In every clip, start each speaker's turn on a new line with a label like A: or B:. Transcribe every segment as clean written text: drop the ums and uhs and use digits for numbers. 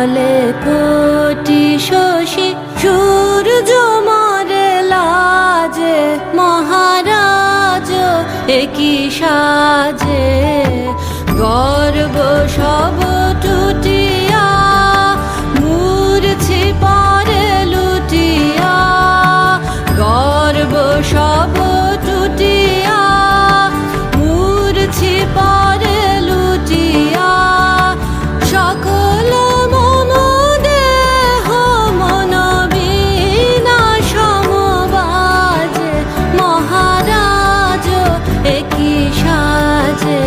A: তলে কোটি শশী সূর্য মরে লাজে, মহারাজ একই সাজে। গর্ব সব টুটিয়া মূর্ছি পরে লুটিয়া, গর্ব সব টুটিয়া মূর্ছি পরে লুটিয়া। সকল মম দেহ মন বিনা সমবাজে, মহারাজ একই সাজে।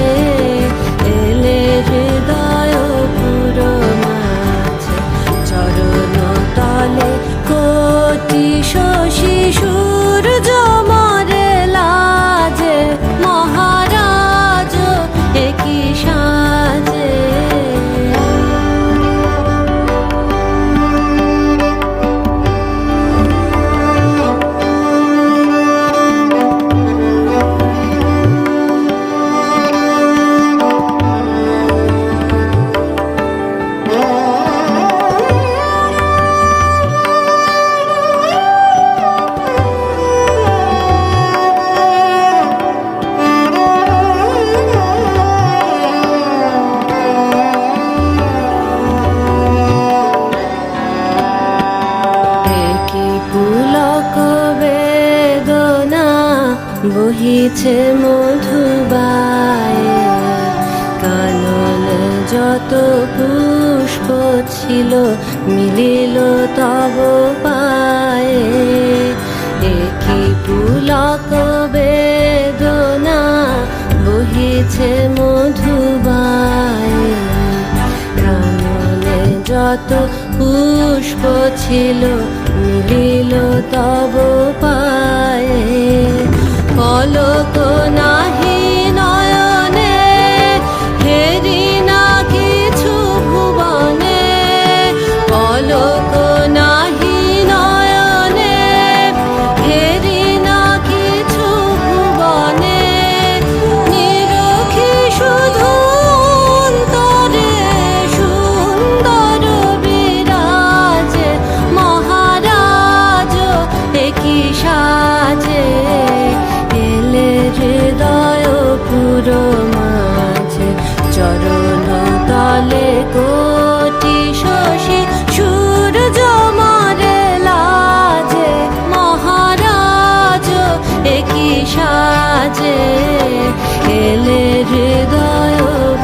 A: এলে হৃদয় পুর মাঝে, চরণ তলে কোটি শশী সূর্য মরে লাজে, মহারাজ একই সাজে। পুলক বেদনা বহিছে মধুবায়ে, কাননে যত পুষ্প ছিল মিলিল তব পায়ে। একই পুলক বেদনা বহিছে মধুবায়ে, কাননে যত পুষ্প ছিল মিলিল তব পায়ে। পলক নাহি নয়নে হেরি না কিছু ভুবনে, পলক নাহি নয়নে হেরি না কিছু ভুবনে। নিরখি শুধু অন্তরে সুন্দর বিরাজে, মহারাজ একই সাজে। এলে হৃদয় পুর মাঝে, চরণ তলে কোটি শশী সূর্য মরে লাজে, মহারাজ একই সাজে। এলে হৃদয়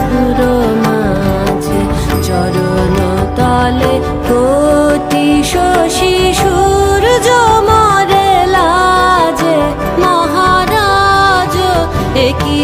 A: পুর মাঝে, চরণ তলে কোটি শশী সূর্য মরে লাজে, মহারাজ একই